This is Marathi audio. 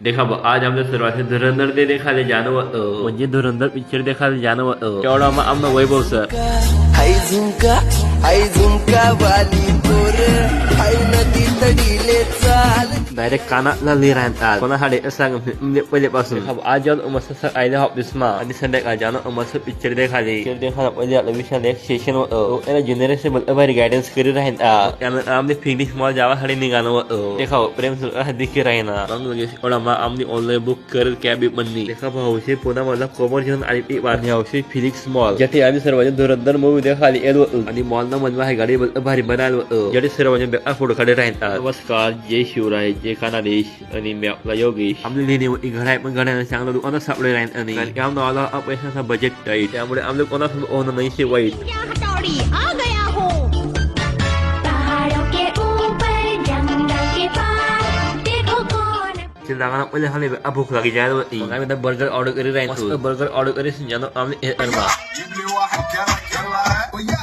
देखा भाऊ, आज आमच्या सर्वांचे धुरंधर ते देखाले जाणं होतं, म्हणजे धुरंधर पिक्चर देखायला जाणं होतं. तेवढा मग आमनं वैभव सर आई झुमका वाली पोर आई नदी तडीले चाल डायरेक्ट कानातला लिह राहतात कोणाकडे सांग म्हणजे पहिल्यापासून आज जाऊन मस्त आयला ऑफिस मा आणि संध्याकाळ जाणं मस्त पिक्चर देखाले. पिक्चर देखायला पहिले आपलं विषय एक सेशन होतं. त्याला जनरेशन भारी गायडन्स करीत राहतात. त्यानंतर आमने फिनिश मॉल जावासाठी निघालं होतं. देखाव प्रेम देखील राहीना मग लगेच एवढा मग आमने ऑनलाईन बुक करत कॅब मध्ये देखा भाऊशी पुन्हा मला कॉमर्स घेऊन आली वाढणी हौशी फिनिक्स मॉल ज्याठी आम्ही सर्वांचे धुरंधर मूवी देखाली येलो आणि मॉल न मध्ये आहे गाडी भारी बनायला होतं. ज्याठी सर्वांचे फोटो काढत राहतात. नमस्कार, जय शिवराय, जय कानादेश आणि मी आपला योगेश. आपली लिहिणी घड्याळ पण घड्याळ चांगलं दुकानात सापडले राहत आणि आमनं आला पैशाचा बजेट टाईट त्यामुळे आमले कोणासोबत होणं नाही शे वाईट. हथौड़ी आ गया हो पहाड़ों के ऊपर जंगल के पार देखो कौन जागा पहिले खाली भूक लागी जायला होती. मग आम्ही बर्गर ऑर्डर करी राहतो. बर्गर ऑर्डर करी जाणं आम्ही يجري واحد يلا يلا يلا ويا